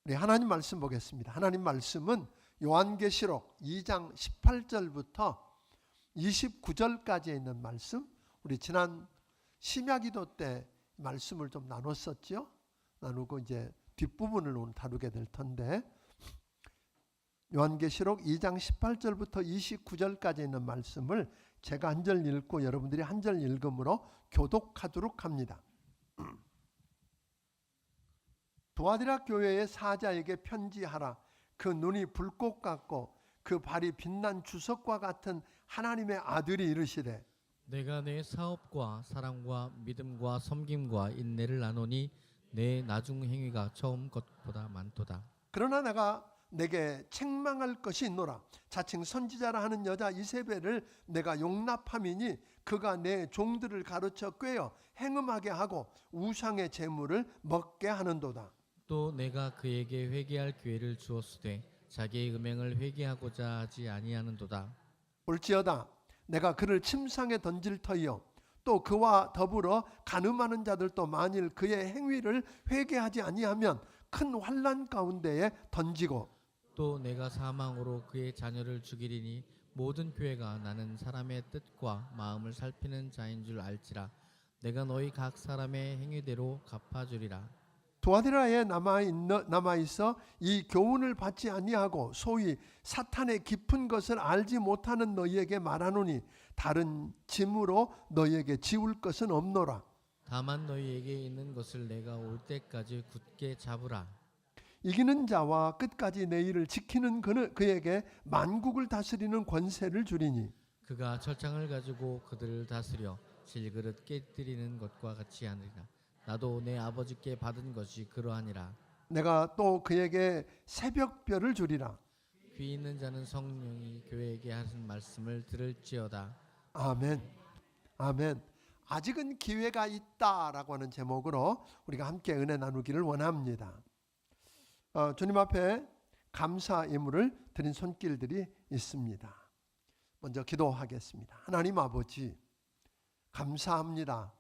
우리 하나님 말씀 보겠습니다. 하나님 말씀은 요한계시록 2장 18절부터 29절까지에 있는 말씀, 우리 지난 심야기도 때 말씀을 좀 나눴었죠. 나누고 이제 뒷부분을 오늘 다루게 될 텐데, 요한계시록 2장 18절부터 29절까지 있는 말씀을 제가 한 절 읽고 여러분들이 한 절 읽음으로 교독하도록 합니다. 두아디라 교회의 사자에게 편지하라. 그 눈이 불꽃 같고 그 발이 빛난 주석과 같은 하나님의 아들이 이르시되, 내가 내 사업과 사랑과 믿음과 섬김과 인내를 나누니 내 나중 행위가 처음 것보다 많도다. 그러나 내가 내게 책망할 것이 있노라. 자칭 선지자라 하는 여자 이세벨을 내가 용납함이니 그가 내 종들을 가르쳐 꿰어 행음하게 하고 우상의 제물을 먹게 하는도다. 또 내가 그에게 회개할 기회를 주었으되 자기의 음행을 회개하고자 하지 아니하는도다. 볼지어다 내가 그를 침상에 던질 터이요 또 그와 더불어 간음하는 자들도 만일 그의 행위를 회개하지 아니하면 큰 환난 가운데에 던지고, 또 내가 사망으로 그의 자녀를 죽이리니 모든 교회가 나는 사람의 뜻과 마음을 살피는 자인 줄 알지라. 내가 너희 각 사람의 행위대로 갚아주리라. 두아디라에 남아있어 이 교훈을 받지 아니하고 소위 사탄의 깊은 것을 알지 못하는 너희에게 말하노니 다른 짐으로 너희에게 지울 것은 없노라. 다만 너희에게 있는 것을 내가 올 때까지 굳게 잡으라. 이기는 자와 끝까지 내 일을 지키는 그에게 만국을 다스리는 권세를 주리니, 그가 철장을 가지고 그들을 다스려 질그릇 깨뜨리는 것과 같이 하느니라. 나도 내 아버지께 받은 것이 그러하니라. 내가 또 그에게 새벽별을 주리라. 귀 있는 자는 성령이 교회에게 하신 말씀을 들을지어다. 아멘. 아멘. 아직은 기회가 있다라고 하는 제목으로 우리가 함께 은혜 나누기를 원합니다. 주님 앞에 감사 예물을 드린 손길들이 있습니다. 먼저 기도하겠습니다. 하나님 아버지, 감사합니다.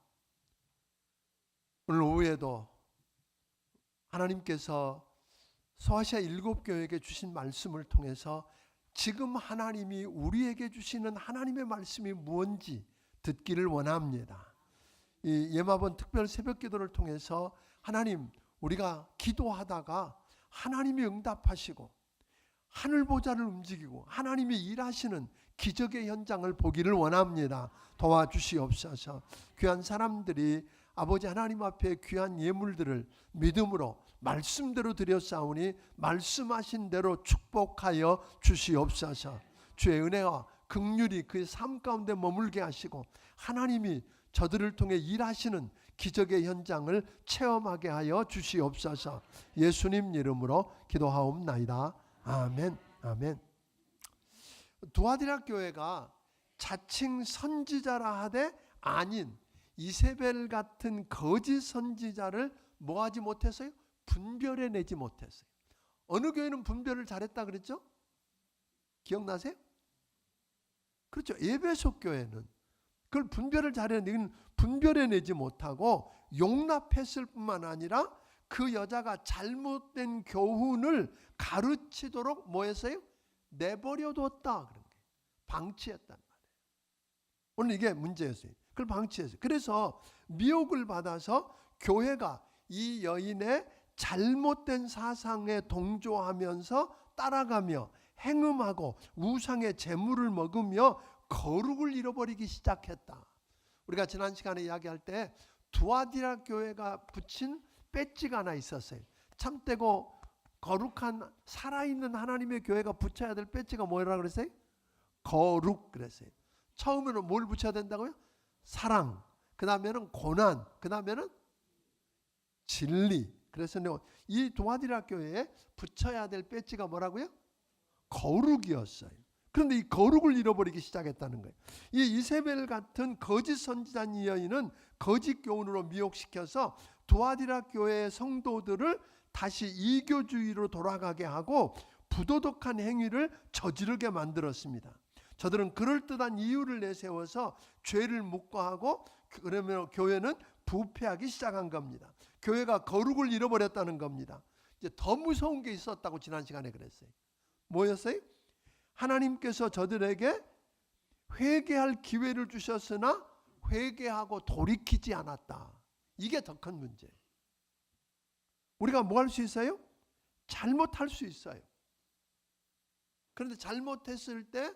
오늘 오후에도 하나님께서 소아시아 7교회에게 주신 말씀을 통해서 지금 하나님이 우리에게 주시는 하나님의 말씀이 무엇인지 듣기를 원합니다. 이 예마본 특별 새벽기도를 통해서 하나님, 우리가 기도하다가 하나님이 응답하시고 하늘보좌를 움직이고 하나님이 일하시는 기적의 현장을 보기를 원합니다. 도와주시옵소서. 귀한 사람들이 아버지 하나님 앞에 귀한 예물들을 믿음으로 말씀대로 드렸사오니 말씀하신 대로 축복하여 주시옵소서. 주의 은혜와 긍휼이 그의 삶 가운데 머물게 하시고 하나님이 저들을 통해 일하시는 기적의 현장을 체험하게 하여 주시옵소서. 예수님 이름으로 기도하옵나이다. 아멘. 아멘. 두아디라 교회가 자칭 선지자라 하되 아닌 이세벨 같은 거짓 선지자를 뭐하지 못했어요? 분별해내지 못했어요. 어느 교회는 분별을 잘했다 그랬죠? 기억나세요? 그렇죠. 에베소 교회는 그걸 분별을 잘해내는, 분별해내지 못하고 용납했을 뿐만 아니라 그 여자가 잘못된 교훈을 가르치도록 뭐 했어요? 내버려뒀다. 그런 게 방치했단 말이에요. 오늘 이게 문제였어요. 그걸 방치했어요. 그래서 미혹을 받아서 교회가 이 여인의 잘못된 사상에 동조하면서 따라가며 행음하고 우상의 제물을 먹으며 거룩을 잃어버리기 시작했다. 우리가 지난 시간에 이야기할 때 두아디라 교회가 붙인 배지가 하나 있었어요. 참되고 거룩한 살아있는 하나님의 교회가 붙여야 될 배지가 뭐라 그랬어요? 거룩 그랬어요. 처음에는 뭘 붙여야 된다고요? 사랑, 그 다음에는 고난, 그 다음에는 진리. 그래서 이 두아디라 교회에 붙여야 될 배지가 뭐라고요? 거룩이었어요. 그런데 이 거룩을 잃어버리기 시작했다는 거예요. 이 이세벨 같은 거짓 선지자 여인은 거짓 교훈으로 미혹시켜서 두아디라 교회의 성도들을 다시 이교주의로 돌아가게 하고 부도덕한 행위를 저지르게 만들었습니다. 저들은 그럴듯한 이유를 내세워서 죄를 묵과하고 그러면 교회는 부패하기 시작한 겁니다. 교회가 거룩을 잃어버렸다는 겁니다. 이제 더 무서운 게 있었다고 지난 시간에 그랬어요. 뭐였어요? 하나님께서 저들에게 회개할 기회를 주셨으나 회개하고 돌이키지 않았다. 이게 더 큰 문제예요. 우리가 뭐 할 수 있어요? 잘못할 수 있어요. 그런데 잘못했을 때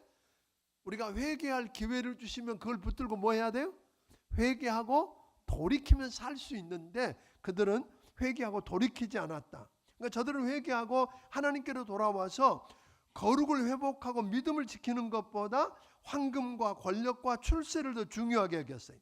우리가 회개할 기회를 주시면 그걸 붙들고 뭐 해야 돼요? 회개하고 돌이키면 살 수 있는데 그들은 회개하고 돌이키지 않았다. 그러니까 저들은 회개하고 하나님께로 돌아와서 거룩을 회복하고 믿음을 지키는 것보다 황금과 권력과 출세를 더 중요하게 여겼어요.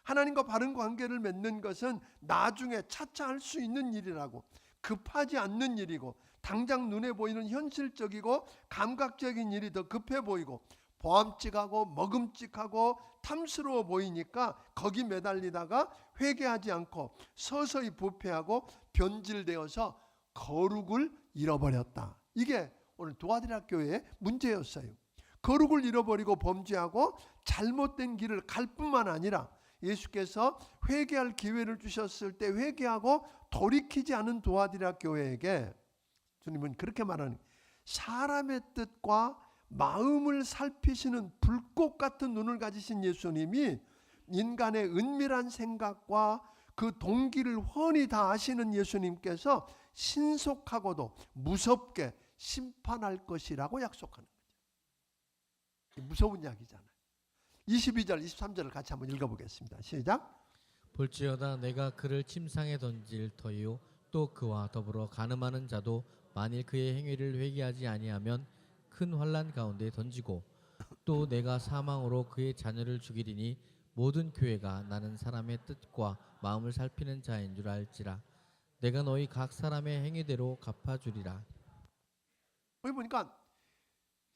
하나님과 바른 관계를 맺는 것은 나중에 차차 할 수 있는 일이라고, 급하지 않는 일이고, 당장 눈에 보이는 현실적이고 감각적인 일이 더 급해 보이고 보암직하고 먹음직하고 탐스러워 보이니까 거기 매달리다가 회개하지 않고 서서히 부패하고 변질되어서 거룩을 잃어버렸다. 이게 오늘 도와드리라 교회의 문제였어요. 거룩을 잃어버리고 범죄하고 잘못된 길을 갈 뿐만 아니라 예수께서 회개할 기회를 주셨을 때 회개하고 돌이키지 않은 도와드리라 교회에게 주님은 그렇게 말하는, 사람의 뜻과 마음을 살피시는 불꽃 같은 눈을 가지신 예수님이 인간의 은밀한 생각과 그 동기를 훤히 다 아시는 예수님께서 신속하고도 무섭게 심판할 것이라고 약속하는 거죠. 무서운 이야기잖아요. 22절 23절을 같이 한번 읽어보겠습니다. 시작. 볼지어다 내가 그를 침상에 던질 터이요 또 그와 더불어 간음하는 자도 만일 그의 행위를 회개하지 아니하면 큰 환난 가운데 던지고, 또 내가 사망으로 그의 자녀를 죽이리니 모든 교회가 나는 사람의 뜻과 마음을 살피는 자인 줄 알지라. 내가 너희 각 사람의 행위대로 갚아주리라. 여기 보니까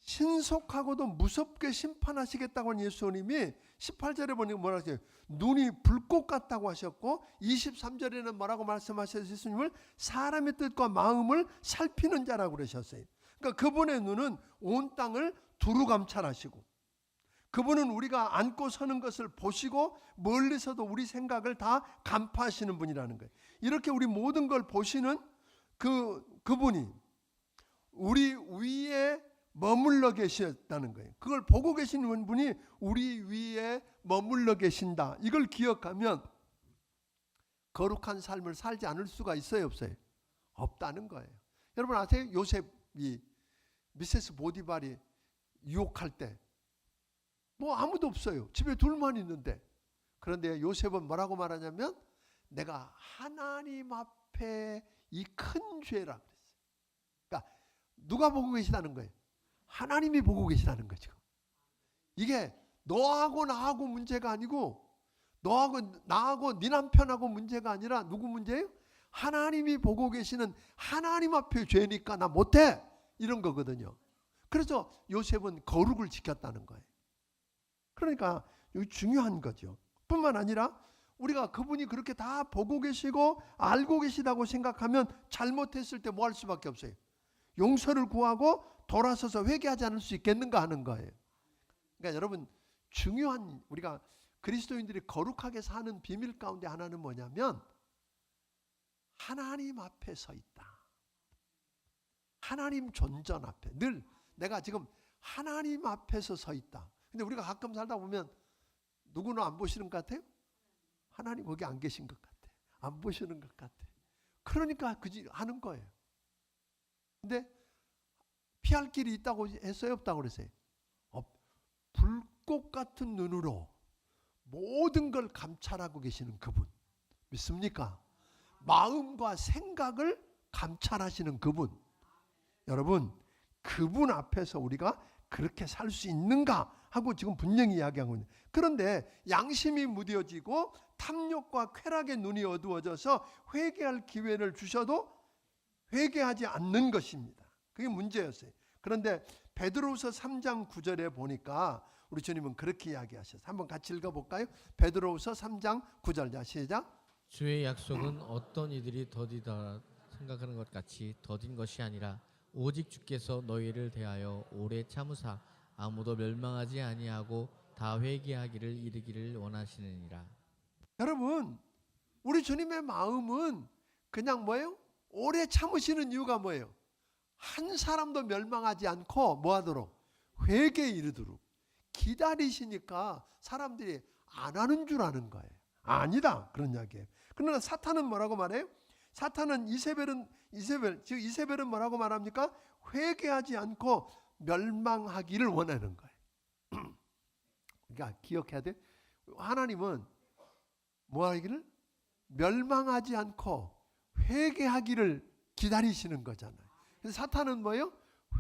신속하고도 무섭게 심판하시겠다고 한 예수님이 18절에 보니까 뭐라 하세요? 눈이 불꽃 같다고 하셨고 23절에는 뭐라고 말씀하셨어요? 예수님을 사람의 뜻과 마음을 살피는 자라고 그러셨어요. 그러니까 그분의 눈은 온 땅을 두루 감찰하시고 그분은 우리가 앉고 서는 것을 보시고 멀리서도 우리 생각을 다 간파하시는 분이라는 거예요. 이렇게 우리 모든 걸 보시는 그분이 우리 위에 머물러 계셨다는 거예요. 그걸 보고 계시는 분이 우리 위에 머물러 계신다. 이걸 기억하면 거룩한 삶을 살지 않을 수가 있어요, 없어요? 없다는 거예요. 여러분 아세요? 요셉이 미세스 보디발이 유혹할 때 뭐 아무도 없어요. 집에 둘만 있는데. 그런데 요셉은 뭐라고 말하냐면 내가 하나님 앞에 이 큰 죄라 그랬어요. 그러니까 누가 보고 계시다는 거예요? 하나님이 보고 계시다는 거죠. 이게 너하고 나하고 문제가 아니고 너하고 나하고 네 남편하고 문제가 아니라 누구 문제예요? 하나님이 보고 계시는 하나님 앞에 죄니까 나 못해, 이런 거거든요. 그래서 요셉은 거룩을 지켰다는 거예요. 그러니까 이거 중요한 거죠. 뿐만 아니라 우리가 그분이 그렇게 다 보고 계시고 알고 계시다고 생각하면 잘못했을 때 뭐 할 수밖에 없어요? 용서를 구하고 돌아서서 회개하지 않을 수 있겠는가 하는 거예요. 그러니까 여러분 중요한, 우리가 그리스도인들이 거룩하게 사는 비밀 가운데 하나는 뭐냐면 하나님 앞에 서 있다. 하나님 존전 앞에 늘 내가 지금 하나님 앞에서 서 있다. 근데 우리가 가끔 살다 보면 누구는 안 보시는 것 같아요? 하나님 거기 안 계신 것 같아. 안 보시는 것 같아. 그러니까 그지 하는 거예요. 근데 피할 길이 있다고 했어요? 없다고 그랬어요? 불꽃 같은 눈으로 모든 걸 감찰하고 계시는 그분 믿습니까? 마음과 생각을 감찰하시는 그분. 여러분 그분 앞에서 우리가 그렇게 살 수 있는가 하고 지금 분명히 이야기하고 있는. 그런데 양심이 무뎌지고 탐욕과 쾌락의 눈이 어두워져서 회개할 기회를 주셔도 회개하지 않는 것입니다. 그게 문제였어요. 그런데 베드로후서 3장 9절에 보니까 우리 주님은 그렇게 이야기하셨어요. 한번 같이 읽어볼까요? 베드로후서 3장 9절. 자 시작. 주의 약속은 어떤 이들이 더디다 생각하는 것 같이 더딘 것이 아니라 오직 주께서 너희를 대하여 오래 참으사 아무도 멸망하지 아니하고 다 회개하기를 이르기를 원하시느니라. 여러분 우리 주님의 마음은 그냥 뭐예요? 오래 참으시는 이유가 뭐예요? 한 사람도 멸망하지 않고 뭐하도록? 회개에 이르도록 기다리시니까 사람들이 안 하는 줄 아는 거예요. 아니다 그런 이야기예요. 그러나 사탄은 뭐라고 말해요? 사탄은 이세벨은 뭐라고 말합니까? 회개하지 않고 멸망하기를 원하는 거예요. 그러니까 기억해야 돼. 하나님은 뭐 하기를? 멸망하지 않고 회개하기를 기다리시는 거잖아요. 그래서 사탄은 뭐예요?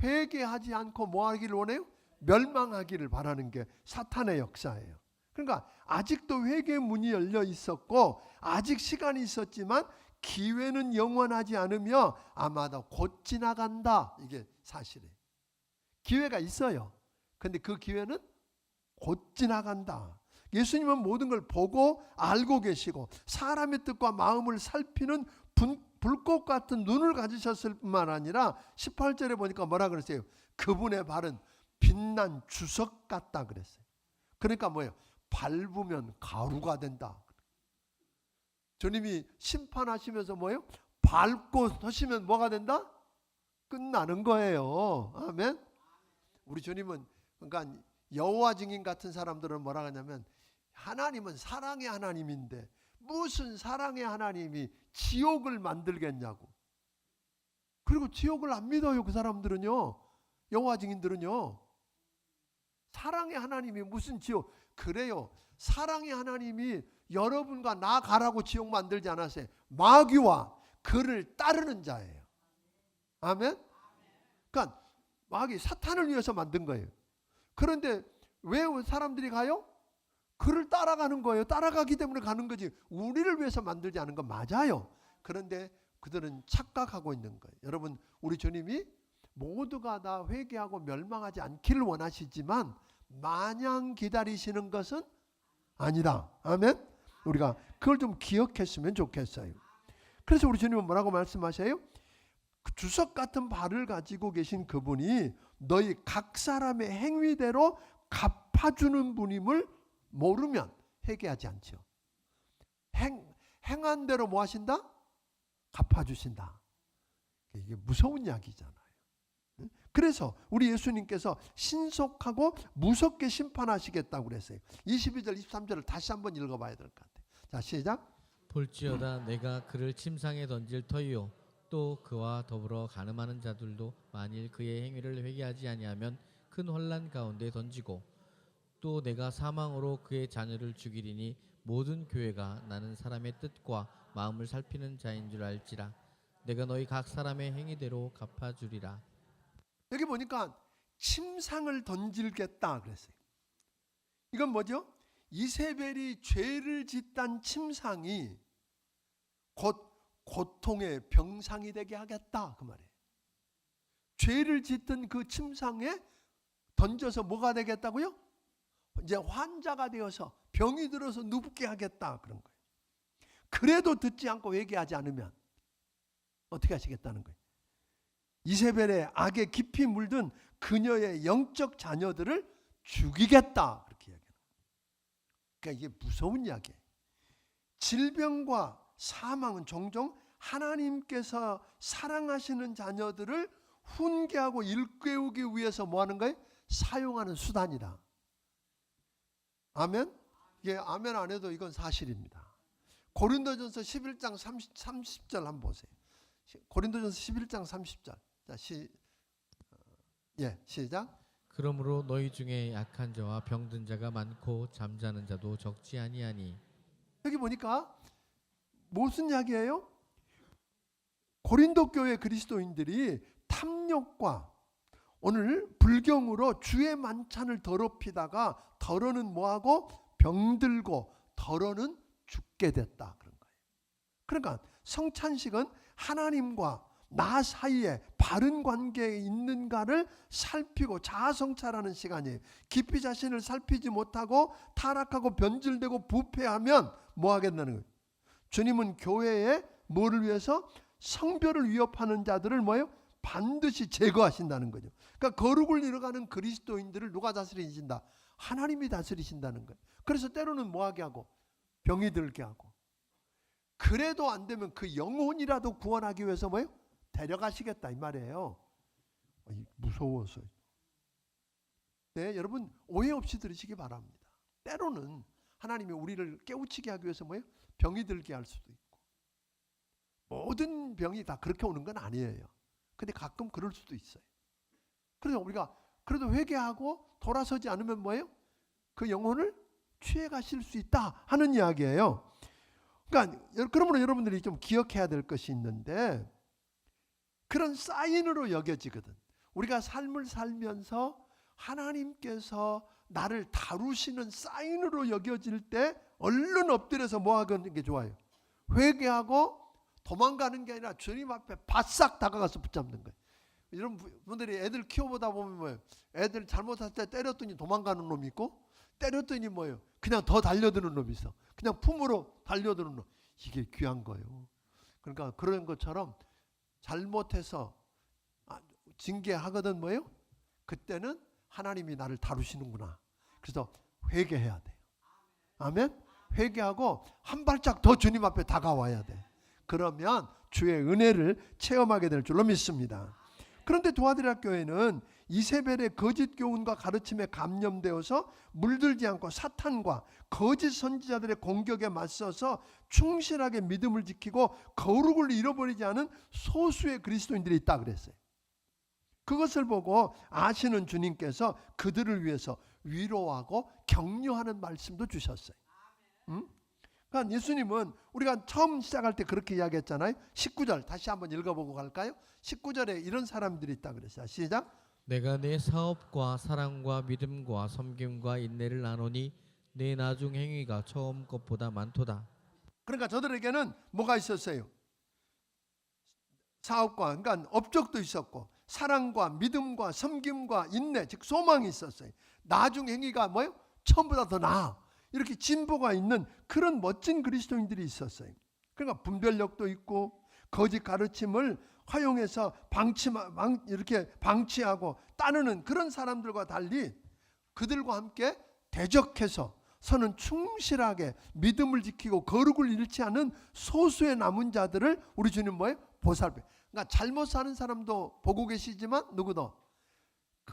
회개하지 않고 뭐 하기를 원해요? 멸망하기를 바라는 게 사탄의 역사예요. 그러니까 아직도 회개의 문이 열려 있었고 아직 시간이 있었지만 기회는 영원하지 않으며 아마도 곧 지나간다. 이게 사실이에요. 기회가 있어요. 근데 그 기회는 곧 지나간다. 예수님은 모든 걸 보고 알고 계시고 사람의 뜻과 마음을 살피는 불꽃 같은 눈을 가지셨을 뿐만 아니라 18절에 보니까 뭐라 그랬어요? 그분의 발은 빛난 주석 같다 그랬어요. 그러니까 뭐예요? 밟으면 가루가 된다. 주님이 심판하시면서 뭐예요? 밟고 서시면 뭐가 된다? 끝나는 거예요. 아멘. 우리 주님은 그러니까 여호와 증인 같은 사람들은 뭐라 하냐면 하나님은 사랑의 하나님인데 무슨 사랑의 하나님이 지옥을 만들겠냐고. 그리고 지옥을 안 믿어요. 그 사람들은요. 여호와 증인들은요. 사랑의 하나님이 무슨 지옥. 그래요. 사랑의 하나님이 여러분과 나 가라고 지옥 만들지 않았어요. 마귀와 그를 따르는 자예요. 아멘. 그러니까 마귀 사탄을 위해서 만든 거예요. 그런데 왜 사람들이 가요? 그를 따라가는 거예요. 따라가기 때문에 가는 거지. 우리를 위해서 만들지 않은 건 맞아요. 그런데 그들은 착각하고 있는 거예요. 여러분 우리 주님이 모두가 다 회개하고 멸망하지 않기를 원하시지만 마냥 기다리시는 것은 아니다. 아멘. 우리가 그걸 좀 기억했으면 좋겠어요. 그래서 우리 주님은 뭐라고 말씀하셔요? 그 주석 같은 발을 가지고 계신 그분이 너희 각 사람의 행위대로 갚아주는 분임을 모르면 회개하지 않죠. 행한 대로 뭐 하신다? 갚아주신다. 이게 무서운 이야기잖아요. 그래서 우리 예수님께서 신속하고 무섭게 심판하시겠다고 그랬어요. 22절 23절을 다시 한번 읽어봐야 될 것 같아요. 자 시작. 볼지어다 내가 그를 침상에 던질 터이요 또 그와 더불어 간음하는 자들도 만일 그의 행위를 회개하지 아니하면 큰 혼란 가운데 던지고 또 내가 사망으로 그의 자녀를 죽이리니 모든 교회가 나는 사람의 뜻과 마음을 살피는 자인 줄 알지라 내가 너희 각 사람의 행위대로 갚아주리라. 여기 보니까 침상을 던질겠다 그랬어요. 이건 뭐죠? 이세벨이 죄를 짓단 침상이 곧 고통의 병상이 되게 하겠다 그 말이에요. 죄를 짓던 그 침상에 던져서 뭐가 되겠다고요? 이제 환자가 되어서 병이 들어서 눕게 하겠다 그런 거예요. 그래도 듣지 않고 회개하지 않으면 어떻게 하시겠다는 거예요? 이세벨의 악에 깊이 물든 그녀의 영적 자녀들을 죽이겠다 그렇게 이야기해요. 그러니까 이게 무서운 이야기예요. 질병과 사망은 종종 하나님께서 사랑하시는 자녀들을 훈계하고 일깨우기 위해서 뭐 하는 거예요? 사용하는 수단이다. 아멘? 예, 아멘 안 해도 이건 사실입니다. 고린도전서 11장 30절 한번 보세요. 고린도전서 11장 30절. 자, 시작. 그러므로 너희 중에 약한 자와 병든 자가 많고 잠자는 자도 적지 아니하니. 여기 보니까 무슨 이야기예요? 고린도 교회 그리스도인들이 탐욕과 오늘 불경으로 주의 만찬을 더럽히다가 더러는 뭐하고 병들고 더러는 죽게 됐다 그런 거예요. 그러니까 성찬식은 하나님과 나 사이에 바른 관계에 있는가를 살피고 자아성찰하는 시간이에요. 깊이 자신을 살피지 못하고 타락하고 변질되고 부패하면 뭐 하겠다는 거예요? 주님은 교회에 뭐를 위해서? 성별을 위협하는 자들을 뭐예요? 반드시 제거하신다는 거죠. 그러니까 거룩을 이뤄가는 그리스도인들을 누가 다스리신다? 하나님이 다스리신다는 거예요. 그래서 때로는 뭐하게 하고? 병이 들게 하고. 그래도 안 되면 그 영혼이라도 구원하기 위해서 뭐예요? 데려가시겠다 이 말이에요. 무서워서. 네, 여러분 오해 없이 들으시기 바랍니다. 때로는 하나님이 우리를 깨우치게 하기 위해서 뭐예요? 병이 들게 할 수도 있고, 모든 병이 다 그렇게 오는 건 아니에요. 근데 가끔 그럴 수도 있어요. 그래서 우리가 그래도 회개하고 돌아서지 않으면 뭐예요? 그 영혼을 취해 가실 수 있다 하는 이야기예요. 그러니까 그러므로 여러분들이 좀 기억해야 될 것이 있는데, 그런 사인으로 여겨지거든. 우리가 삶을 살면서 하나님께서 나를 다루시는 사인으로 여겨질 때 얼른 엎드려서 뭐 하는 게 좋아요? 회개하고 도망가는 게 아니라 주님 앞에 바싹 다가가서 붙잡는 거예요. 이런 분들이 애들 키워보다 보면 뭐예요? 애들 잘못할 때 때렸더니 도망가는 놈이 있고, 때렸더니 뭐예요? 그냥 더 달려드는 놈이 있어. 그냥 품으로 달려드는 놈. 이게 귀한 거예요. 그러니까 그런 것처럼 잘못해서 징계하거든 뭐예요? 그때는 하나님이 나를 다루시는구나. 그래서 회개해야 돼요. 아멘? 회개하고 한 발짝 더 주님 앞에 다가와야 돼. 그러면 주의 은혜를 체험하게 될 줄로 믿습니다. 그런데 두아디라 교회는 이세벨의 거짓 교훈과 가르침에 감염되어서 물들지 않고 사탄과 거짓 선지자들의 공격에 맞서서 충실하게 믿음을 지키고 거룩을 잃어버리지 않은 소수의 그리스도인들이 있다 그랬어요. 그것을 보고 아시는 주님께서 그들을 위해서 위로하고 격려하는 말씀도 주셨어요. 그러니까 예수님은 우리가 처음 시작할 때 그렇게 이야기했잖아요. 19절 다시 한번 읽어보고 갈까요? 19절에 이런 사람들이 있다 그랬어요. 시작. 내가 내 사업과 사랑과 믿음과 섬김과 인내를 나누니 내 나중 행위가 처음 것보다 많도다. 그러니까 저들에게는 뭐가 있었어요? 사업과, 그러니까 업적도 있었고, 사랑과 믿음과 섬김과 인내, 즉 소망이 있었어요. 나중 행위가 뭐예요? 처음보다 더 나아. 이렇게 진보가 있는 그런 멋진 그리스도인들이 있었어요. 그러니까 분별력도 있고, 거짓 가르침을 활용해서 이렇게 방치하고 따르는 그런 사람들과 달리 그들과 함께 대적해서 서는 충실하게 믿음을 지키고 거룩을 잃지 않은 소수의 남은 자들을 우리 주님 뭐예요? 보살펴. 그러니까 잘못 사는 사람도 보고 계시지만 누구도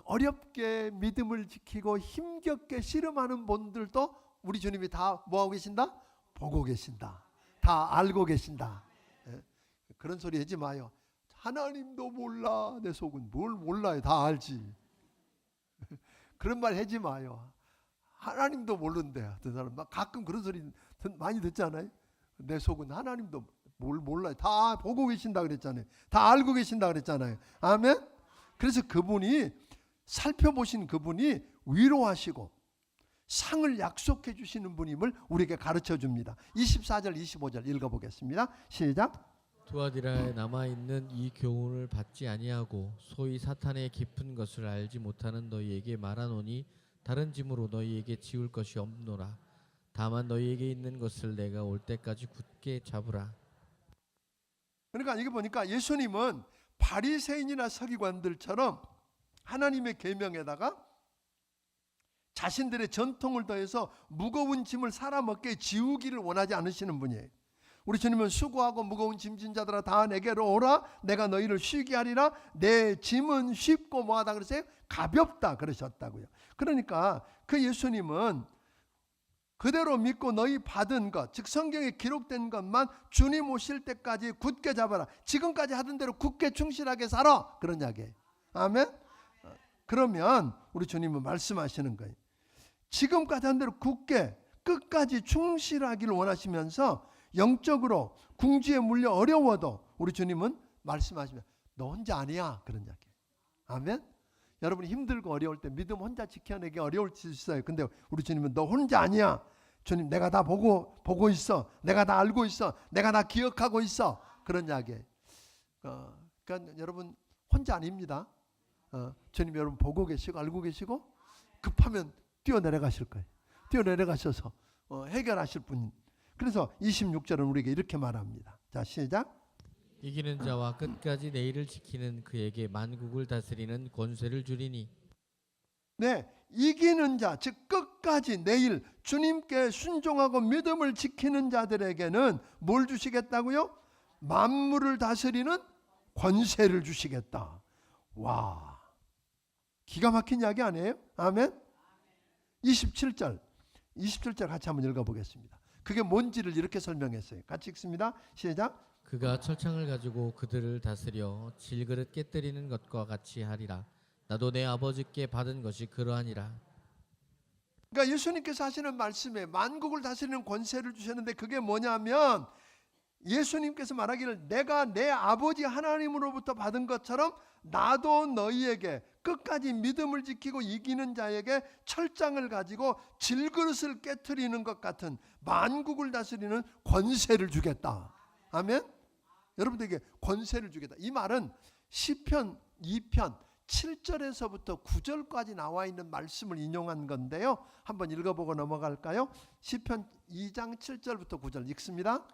어렵게 믿음을 지키고 힘겹게 씨름하는 분들도 우리 주님이 다 뭐하고 계신다? 보고 계신다. 다 알고 계신다. 그런 소리 하지 마요. 하나님도 몰라. 내 속은 뭘 몰라요. 다 알지. 그런 말 하지 마요. 하나님도 모른대. 어떤 사람 가끔 그런 소리 많이 듣잖아요. 내 속은 하나님도 뭘 몰라요. 다 보고 계신다 그랬잖아요. 다 알고 계신다 그랬잖아요. 아멘. 그래서 그분이 살펴보신 그분이 위로하시고 상을 약속해 주시는 분임을 우리에게 가르쳐 줍니다. 24절 25절 읽어보겠습니다. 시작. 두아디라에 남아있는 이 교훈을 받지 아니하고 소위 사탄의 깊은 것을 알지 못하는 너희에게 말하노니 다른 짐으로 너희에게 지울 것이 없노라. 다만 너희에게 있는 것을 내가 올 때까지 굳게 잡으라. 그러니까 이거 보니까 예수님은 바리새인이나 서기관들처럼 하나님의 계명에다가 자신들의 전통을 더해서 무거운 짐을 사람 어깨에 지우기를 원하지 않으시는 분이에요. 우리 주님은 수고하고 무거운 짐진 자들아 다 내게로 오라. 내가 너희를 쉬게 하리라. 내 짐은 쉽고 뭐하다 그러세요? 가볍다 그러셨다고요. 그러니까 그 예수님은 그대로 믿고 너희 받은 것, 즉 성경에 기록된 것만 주님 오실 때까지 굳게 잡아라. 지금까지 하던 대로 굳게 충실하게 살아. 그런 이야기예요. 아멘. 그러면 우리 주님은 말씀하시는 거예요. 지금까지 한 대로 굳게 끝까지 충실하기를 원하시면서 영적으로 궁지에 물려 어려워도 우리 주님은 말씀하시면 너 혼자 아니야. 그런 이야기예요. 아멘. 여러분이 힘들고 어려울 때 믿음 혼자 지켜내기 어려울 수 있어요. 근데 우리 주님은 너 혼자 아니야. 주님 내가 다 보고 있어. 내가 다 알고 있어. 내가 다 기억하고 있어. 그런 이야기예요. 그러니까 여러분 혼자 아닙니다. 주님 여러분 보고 계시고 알고 계시고 급하면 뛰어내려가실 거예요. 뛰어내려가셔서 해결하실 분. 그래서 26절은 우리에게 이렇게 말합니다. 자 시작. 이기는 자와 끝까지 내 일을 지키는 그에게 만국을 다스리는 권세를 주리니. 네, 이기는 자, 즉 끝까지 내일 주님께 순종하고 믿음을 지키는 자들에게는 뭘 주시겠다고요? 만물을 다스리는 권세를 주시겠다. 와, 기가 막힌 이야기 아니에요? 아멘. 27절 같이 한번 읽어보겠습니다. 그게 뭔지를 이렇게 설명했어요. 같이 읽습니다. 시작. 그가 철창을 가지고 그들을 다스려 질그릇 깨뜨리는 것과 같이 하리라. 나도 내 아버지께 받은 것이 그러하니라. 그러니까 예수님께서 하시는 말씀에 만국을 다스리는 권세를 주셨는데 그게 뭐냐면 예수님께서 말하기를 내가 내 아버지 하나님으로부터 받은 것처럼 나도 너희에게 끝까지 믿음을 지키고 이기는 자에게 철장을 가지고 질그릇을 깨트리는 것 같은 만국을 다스리는 권세를 주겠다. 아멘. 여러분들에게 권세를 주겠다. 이 말은 시편 2편 7절에서부터 9절까지 나와 있는 말씀을 인용한 건데요. 한번 읽어보고 넘어갈까요? 시편 2장 7절부터 9절 읽습니다.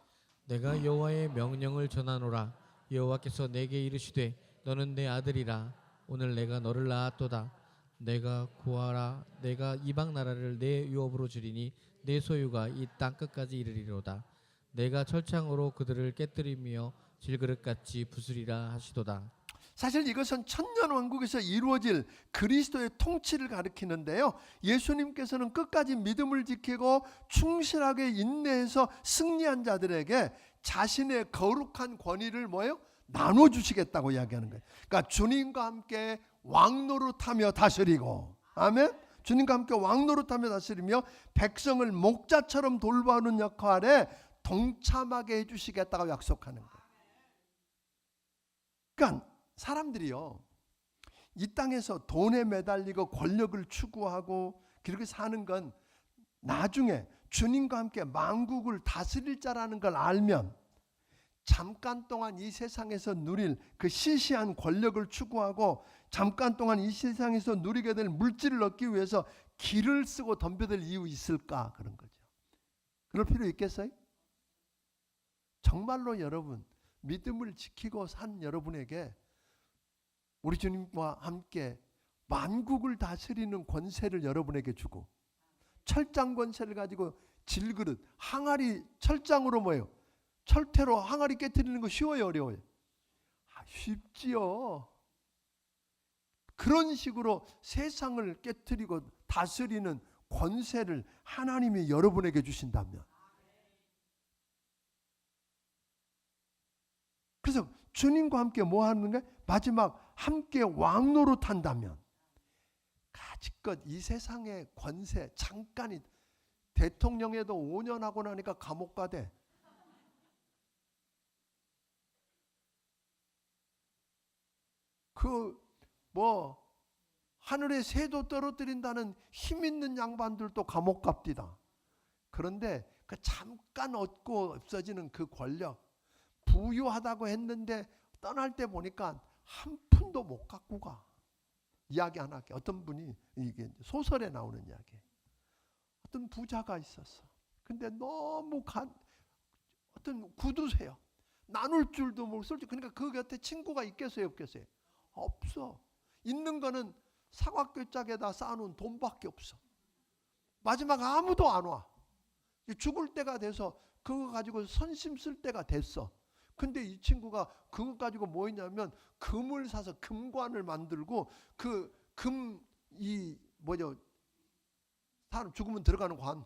내가 여호와의 명령을 전하노라. 여호와께서 내게 이르시되 너는 내 아들이라. 오늘 내가 너를 낳았도다. 내가 구하라. 내가 이방 나라를 내 유업으로 주리니 내 소유가 이 땅 끝까지 이르리로다. 내가 철창으로 그들을 깨뜨리며 질그릇같이 부수리라 하시도다. 사실 이것은 천년왕국에서 이루어질 그리스도의 통치를 가리키는데요. 예수님께서는 끝까지 믿음을 지키고 충실하게 인내해서 승리한 자들에게 자신의 거룩한 권위를 뭐예요? 나눠주시겠다고 이야기하는 거예요. 그러니까 주님과 함께 왕노릇하며 다스리고, 아멘. 주님과 함께 왕노릇하며 다스리며 백성을 목자처럼 돌보는 역할에 동참하게 해주시겠다고 약속하는 거예요. 그러니까 사람들이요, 이 땅에서 돈에 매달리고 권력을 추구하고 그렇게 사는 건 나중에 주님과 함께 만국을 다스릴 자라는 걸 알면 잠깐 동안 이 세상에서 누릴 그 시시한 권력을 추구하고 잠깐 동안 이 세상에서 누리게 될 물질을 얻기 위해서 길을 쓰고 덤벼들 이유 있을까? 그런 거죠. 그럴 필요 있겠어요? 정말로 여러분, 믿음을 지키고 산 여러분에게 우리 주님과 함께 만국을 다스리는 권세를 여러분에게 주고 철장 권세를 가지고 질그릇, 항아리 철장으로 뭐예요? 철퇴로 항아리 깨트리는 거 쉬워요, 어려워요? 쉽지요. 그런 식으로 세상을 깨트리고 다스리는 권세를 하나님이 여러분에게 주신다면, 그래서 주님과 함께 뭐 하는 거야? 마지막 함께 왕노릇 한다면 가지껏 이 세상의 권세 잠깐이 대통령에도 5년 하고 나니까 감옥 가대. 하늘에 새도 떨어뜨린다는 힘 있는 양반들도 감옥 갑디다. 그런데 그 잠깐 얻고 없어지는 그 권력, 부유하다고 했는데 떠날 때 보니까 한 푼도 못 갖고 가. 이야기 하나 할게. 어떤 분이, 이게 소설에 나오는 이야기. 어떤 부자가 있었어. 근데 너무 어떤 구두쇠요. 나눌 줄도 모르고 쓸 줄. 그러니까 그 곁에 친구가 있겠어요, 없겠어요? 없어. 있는 거는 사과뼈짝에다 쌓아놓은 돈밖에 없어. 마지막 아무도 안 와. 죽을 때가 돼서 그거 가지고 선심 쓸 때가 됐어. 근데 이 친구가 그거 가지고 뭐 했냐면 금을 사서 금관을 만들고 그 사람 죽으면 들어가는 관.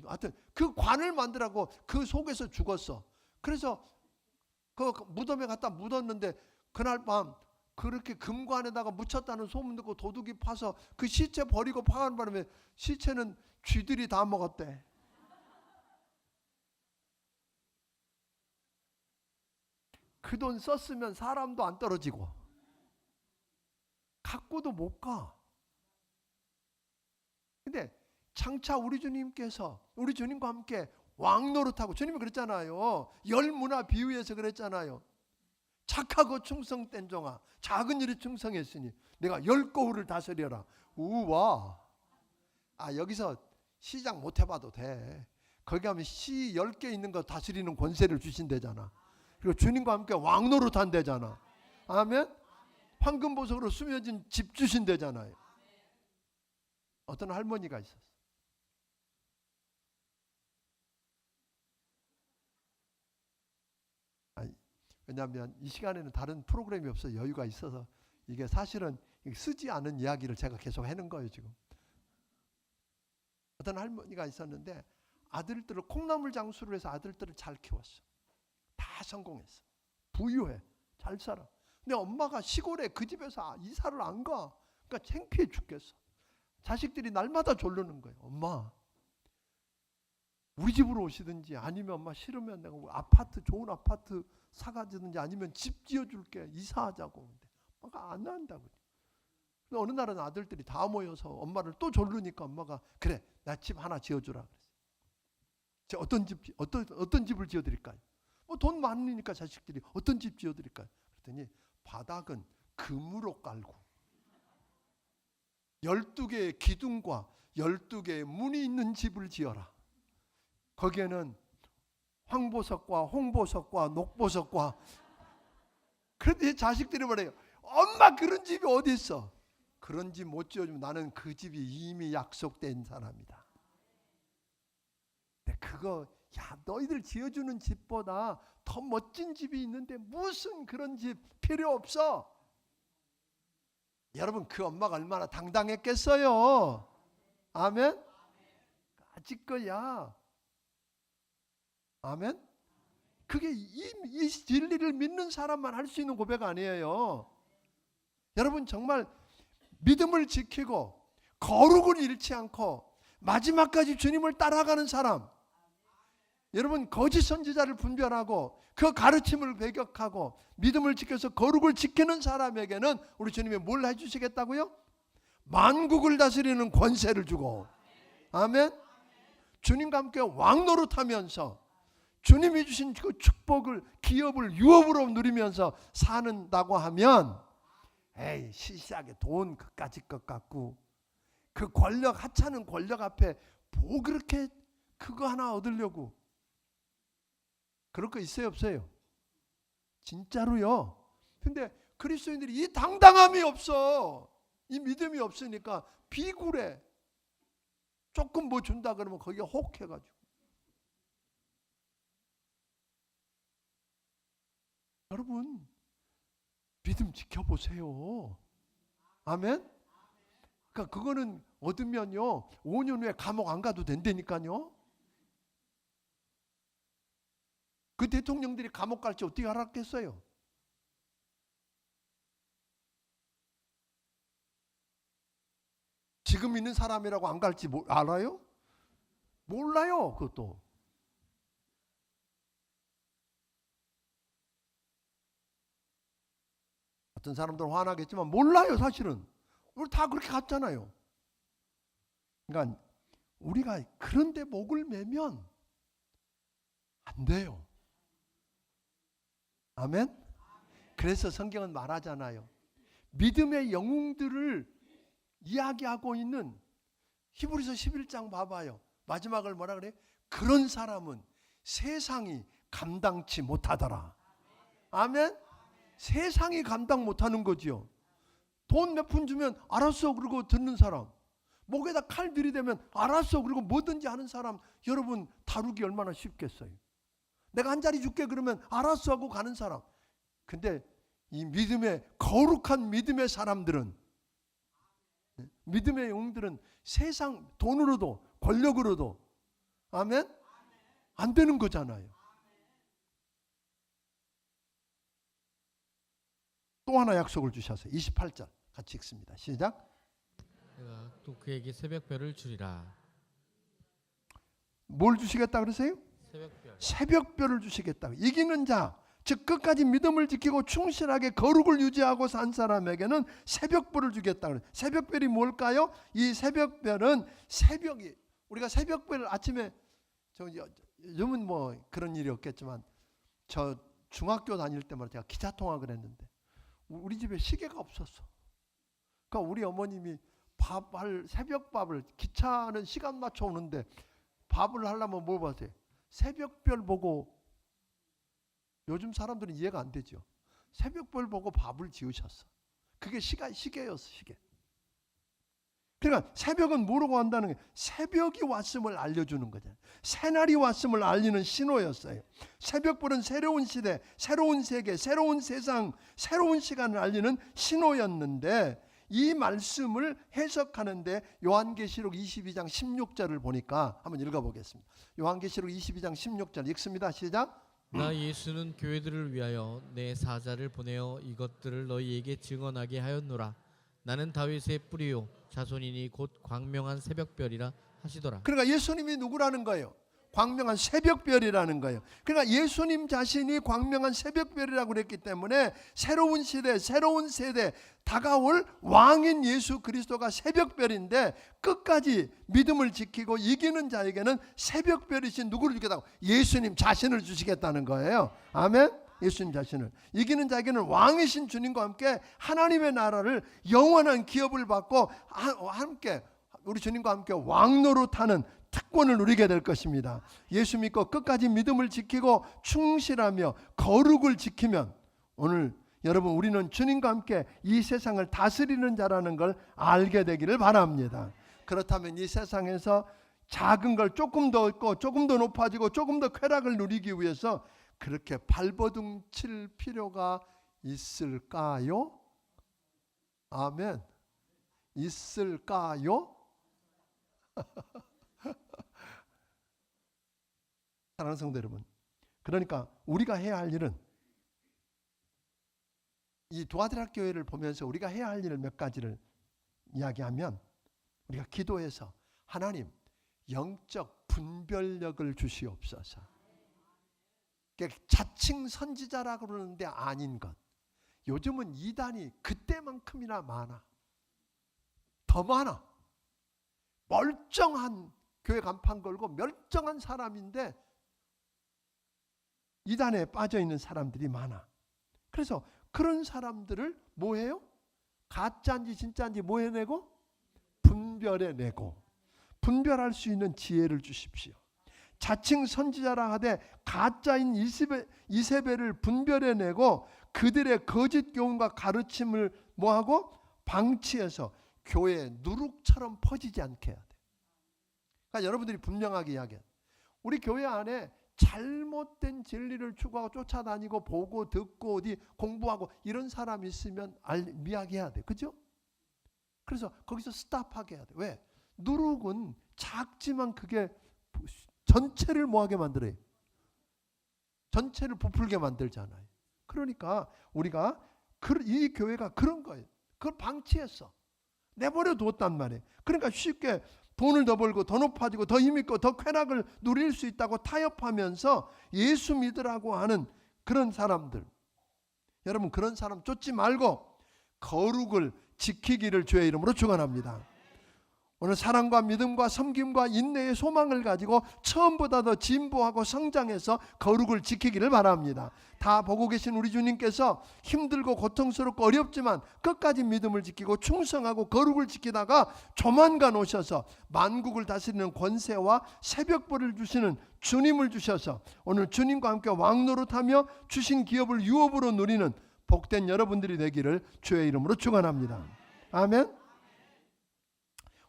하여튼 그 관을 만들라고 그 속에서 죽었어. 그래서 그 무덤에 갖다 묻었는데 그날 밤 그렇게 금관에다가 묻혔다는 소문 듣고 도둑이 파서 그 시체 버리고 파가는 바람에 시체는 쥐들이 다 먹었대. 그 돈 썼으면 사람도 안 떨어지고 갖고도 못 가. 근데 장차 우리 주님과 함께 왕노릇하고, 주님이 그랬잖아요. 열무나 비유해서 그랬잖아요. 착하고 충성된 종아, 작은 일에 충성했으니 내가 10거울을 다스려라. 우와. 여기서 시작 못 해봐도 돼. 거기 가면 시 10개 있는 거 다스리는 권세를 주신대잖아. 그리고 주님과 함께 왕노릇 한대잖아. 아멘. 황금보석으로 스며진 집 주신대잖아요. 어떤 할머니가 있었어. 아니, 왜냐하면 이 시간에는 다른 프로그램이 없어 여유가 있어서 이게 사실은 쓰지 않은 이야기를 제가 계속 하는 거예요 지금. 어떤 할머니가 있었는데 아들들을 콩나물 장수를 해서 아들들을 잘 키웠어. 다 성공했어. 부유해. 잘 살아. 근데 엄마가 시골에 그 집에서 이사를 안 가. 그러니까 창피해 죽겠어. 자식들이 날마다 졸르는 거예요. 엄마 우리 집으로 오시든지 아니면 엄마 싫으면 내가 아파트 좋은 아파트 사가지든지 아니면 집 지어줄게. 이사하자고. 근데 엄마가 안 한다고. 근데 어느 날은 아들들이 다 모여서 엄마를 또 졸르니까 엄마가 그래 나 집 하나 지어주라 그랬어요. 어떤 집을 지어드릴까요? 뭐 돈 많으니까 자식들이 어떤 집 지어드릴까요? 그랬더니 바닥은 금으로 깔고 12개의 기둥과 12개의 문이 있는 집을 지어라. 거기에는 황보석과 홍보석과 녹보석과. 그런데 자식들이 말해요. 엄마 그런 집이 어디 있어? 그런 집 못 지어주면 나는 그 집이 이미 약속된 사람이다. 근데 그거 야 너희들 지어주는 집보다 더 멋진 집이 있는데 무슨 그런 집 필요 없어. 여러분 그 엄마가 얼마나 당당했겠어요. 아멘. 아직 거야. 아멘. 그게 이 진리를 믿는 사람만 할 수 있는 고백 아니에요. 여러분 정말 믿음을 지키고 거룩을 잃지 않고 마지막까지 주님을 따라가는 사람, 여러분 거짓 선지자를 분별하고 그 가르침을 배격하고 믿음을 지켜서 거룩을 지키는 사람에게는 우리 주님이 뭘 해주시겠다고요? 만국을 다스리는 권세를 주고, 아멘. 주님과 함께 왕노릇하면서 주님이 주신 그 축복을 기업을 유업으로 누리면서 사는다고 하면 에이 시시하게 돈 그까짓 것 같고 그 권력 하찮은 권력 앞에 뭐 그렇게 그거 하나 얻으려고 그럴 거 있어요 없어요? 진짜로요. 근데 그리스도인들이 이 당당함이 없어. 이 믿음이 없으니까 비굴해. 조금 뭐 준다 그러면 거기가 혹해가지고. 여러분 믿음 지켜보세요. 아멘. 그러니까 그거는 얻으면요 5년 후에 감옥 안 가도 된다니까요. 그 대통령들이 감옥 갈지 어떻게 알았겠어요? 지금 있는 사람이라고 안 갈지 알아요? 몰라요. 그것도. 어떤 사람들은 화나겠지만 몰라요 사실은. 우리 다 그렇게 갔잖아요. 그러니까 우리가 그런데 목을 매면 안 돼요. 아멘. 그래서 성경은 말하잖아요. 믿음의 영웅들을 이야기하고 있는 히브리서 11장 봐봐요. 마지막을 뭐라 그래요? 그런 사람은 세상이 감당치 못하더라. 아멘. 세상이 감당 못하는 거지요. 돈 몇 푼 주면 알았어 그러고 듣는 사람, 목에다 칼 들이대면 알았어 그러고 뭐든지 하는 사람, 여러분 다루기 얼마나 쉽겠어요. 내가 한 자리 줄게 그러면 알았어 하고 가는 사람. 근데 이 믿음의 거룩한 믿음의 사람들은, 믿음의 영들은 세상 돈으로도 권력으로도 아멘 안 되는 거잖아요. 또 하나 약속을 주셨어요. 28절 같이 읽습니다. 시작. 내가 또 그에게 새벽별을 주리라. 뭘 주시겠다 그러세요? 새벽별. 새벽별을 주시겠다. 이기는 자, 즉 끝까지 믿음을 지키고 충실하게 거룩을 유지하고 산 사람에게는 새벽별을 주겠다. 새벽별이 뭘까요? 이 새벽별은 새벽이, 우리가 새벽별 아침에 요즘은 뭐 그런 일이 없겠지만 저 중학교 다닐 때마다 제가 기차 통학을 했는데 우리 집에 시계가 없었어. 그러니까 우리 어머님이 새벽밥을, 기차는 시간 맞춰 오는데 밥을 하려면 뭘 봐세요? 새벽별 보고. 요즘 사람들은 이해가 안 되죠. 새벽별 보고 밥을 지으셨어. 그게 시계였어, 시계. 그러니까 새벽은 뭐라고 한다는 게 새벽이 왔음을 알려주는 거잖아요. 새날이 왔음을 알리는 신호였어요. 새벽불은 새로운 시대, 새로운 세계, 새로운 세상, 새로운 시간을 알리는 신호였는데 이 말씀을 해석하는데 요한계시록 22장 16절을 보니까 한번 읽어보겠습니다. 요한계시록 22장 16절 읽습니다. 시작. 나 예수는 교회들을 위하여 내 사자를 보내어 이것들을 너희에게 증언하게 하였노라. 나는 다윗의 뿌리요 자손이니 곧 광명한 새벽별이라 하시더라. 그러니까 예수님이 누구라는 거예요? 광명한 새벽별이라는 거예요. 그러니까 예수님 자신이 광명한 새벽별이라고 그랬기 때문에 새로운 시대, 새로운 세대, 다가올 왕인 예수 그리스도가 새벽별인데 끝까지 믿음을 지키고 이기는 자에게는 새벽별이신 누구를 주겠다고? 예수님 자신을 주시겠다는 거예요. 아멘. 예수님 자신을. 이기는 자에게는 왕이신 주님과 함께 하나님의 나라를 영원한 기업을 받고 함께 우리 주님과 함께 왕노릇하는 특권을 누리게 될 것입니다. 예수 믿고 끝까지 믿음을 지키고 충실하며 거룩을 지키면 오늘 여러분 우리는 주님과 함께 이 세상을 다스리는 자라는 걸 알게 되기를 바랍니다. 그렇다면 이 세상에서 작은 걸 조금 더 얻고 조금 더 높아지고 조금 더 쾌락을 누리기 위해서 그렇게 발버둥 칠 필요가 있을까요? 아멘. 있을까요? 사랑하는 성도 여러분, 그러니까 우리가 해야 할 일은 이 두아드라 교회를 보면서 우리가 해야 할 일을 몇 가지를 이야기하면 우리가 기도해서 하나님 영적 분별력을 주시옵소서. 자칭 선지자라고 그러는데 아닌 것. 요즘은 이단이 그때만큼이나 많아. 더 많아. 멀쩡한 교회 간판 걸고 멀쩡한 사람인데 이단에 빠져 있는 사람들이 많아. 그래서 그런 사람들을 뭐 해요? 가짜인지 진짜인지 뭐 해내고? 분별해내고 분별할 수 있는 지혜를 주십시오. 자칭 선지자라 하되 가짜인 이세벨을 분별해내고 그들의 거짓 교훈과 가르침을 뭐하고? 방치해서 교회에 누룩처럼 퍼지지 않게 해야 돼. 그러니까 여러분들이 분명하게 이야기해요. 우리 교회 안에 잘못된 진리를 추구하고 쫓아다니고 보고 듣고 어디 공부하고 이런 사람이 있으면 이야기해야 돼. 그죠? 그래서 거기서 스탑하게 해야 돼. 왜? 누룩은 작지만 그게 전체를 뭐하게 만들어요? 전체를 부풀게 만들잖아요. 그러니까 우리가 이 교회가 그런 거예요. 그걸 방치했어. 내버려 두었단 말이에요. 그러니까 쉽게 돈을 더 벌고 더 높아지고 더 힘있고 더 쾌락을 누릴 수 있다고 타협하면서 예수 믿으라고 하는 그런 사람들, 여러분 그런 사람 쫓지 말고 거룩을 지키기를 주의 이름으로 축원합니다. 오늘 사랑과 믿음과 섬김과 인내의 소망을 가지고 처음보다 더 진보하고 성장해서 거룩을 지키기를 바랍니다. 다 보고 계신 우리 주님께서 힘들고 고통스럽고 어렵지만 끝까지 믿음을 지키고 충성하고 거룩을 지키다가 조만간 오셔서 만국을 다스리는 권세와 새벽불을 주시는 주님을 주셔서 오늘 주님과 함께 왕노릇하며 주신 기업을 유업으로 누리는 복된 여러분들이 되기를 주의 이름으로 축원합니다. 아멘.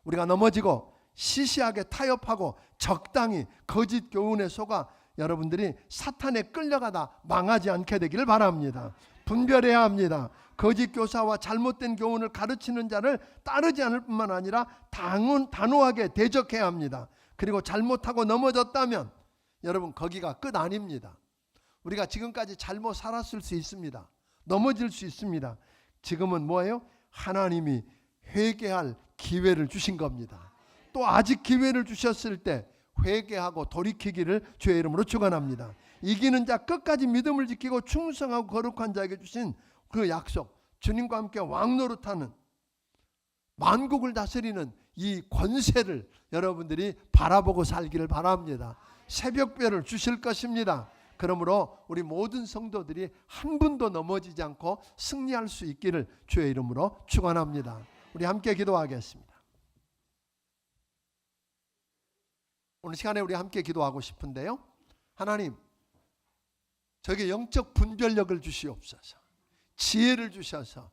우리가 넘어지고 시시하게 타협하고 적당히 거짓 교훈에 속아 여러분들이 사탄에 끌려가다 망하지 않게 되기를 바랍니다. 분별해야 합니다. 거짓 교사와 잘못된 교훈을 가르치는 자를 따르지 않을 뿐만 아니라 단호하게 대적해야 합니다. 그리고 잘못하고 넘어졌다면 여러분 거기가 끝 아닙니다. 우리가 지금까지 잘못 살았을 수 있습니다. 넘어질 수 있습니다. 지금은 뭐예요? 하나님이 회개할 기회를 주신 겁니다. 또 아직 기회를 주셨을 때 회개하고 돌이키기를 주의 이름으로 축원합니다. 이기는 자 끝까지 믿음을 지키고 충성하고 거룩한 자에게 주신 그 약속, 주님과 함께 왕노릇하는 만국을 다스리는 이 권세를 여러분들이 바라보고 살기를 바랍니다. 새벽별을 주실 것입니다. 그러므로 우리 모든 성도들이 한 분도 넘어지지 않고 승리할 수 있기를 주의 이름으로 축원합니다. 우리 함께 기도하겠습니다. 오늘 시간에 우리 함께 기도하고 싶은데요. 하나님, 저에게 영적 분별력을 주시옵소서. 지혜를 주셔서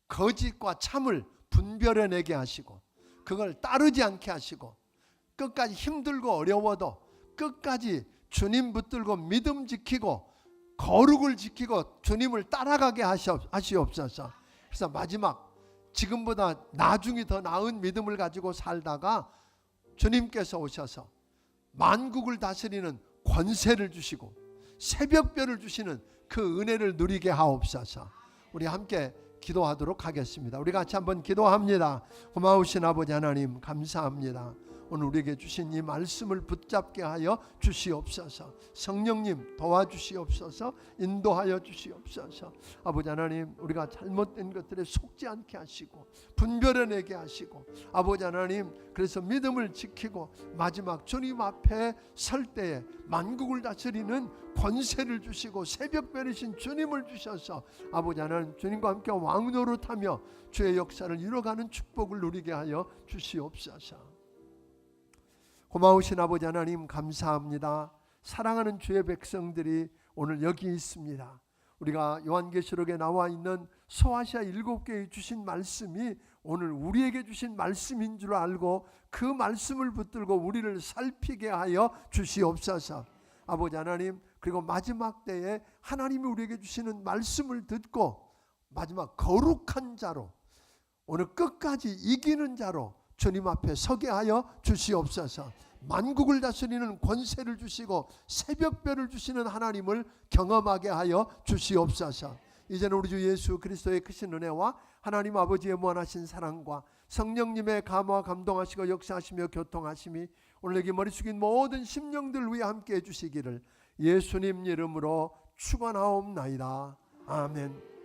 거짓과 참을 분별해내게 하시고 그걸 따르지 않게 하시고 끝까지 힘들고 어려워도 끝까지 주님 붙들고 믿음 지키고 거룩을 지키고 주님을 따라가게 하시옵소서. 그래서 마지막 지금보다 나중이 더 나은 믿음을 가지고 살다가 주님께서 오셔서 만국을 다스리는 권세를 주시고 새벽별을 주시는 그 은혜를 누리게 하옵소서. 우리 함께 기도하도록 하겠습니다. 우리 같이 한번 기도합니다. 고마우신 아버지 하나님 감사합니다. 오늘 우리에게 주신 이 말씀을 붙잡게 하여 주시옵소서. 성령님 도와주시옵소서. 인도하여 주시옵소서. 아버지 하나님 우리가 잘못된 것들에 속지 않게 하시고 분별해내게 하시고 아버지 하나님 그래서 믿음을 지키고 마지막 주님 앞에 설 때에 만국을 다스리는 권세를 주시고 새벽별이신 주님을 주셔서 아버지 하나님 주님과 함께 왕노릇하며 주의 역사를 이뤄가는 축복을 누리게 하여 주시옵소서. 고마우신 아버지 하나님 감사합니다. 사랑하는 주의 백성들이 오늘 여기 있습니다. 우리가 요한계시록에 나와 있는 소아시아 7교회에 주신 말씀이 오늘 우리에게 주신 말씀인 줄 알고 그 말씀을 붙들고 우리를 살피게 하여 주시옵소서. 아버지 하나님 그리고 마지막 때에 하나님이 우리에게 주시는 말씀을 듣고 마지막 거룩한 자로 오늘 끝까지 이기는 자로 주님 앞에 서게 하여 주시옵소서. 만국을 다스리는 권세를 주시고 새벽별을 주시는 하나님을 경험하게 하여 주시옵소서. 이제는 우리 주 예수 그리스도의 크신 은혜와 하나님 아버지의 무한하신 사랑과 성령님의 감화 감동하시고 역사하시며 교통하심이 오늘 여기 머리 숙인 모든 심령들 위에 함께 해주시기를 예수님 이름으로 축원하옵나이다. 아멘.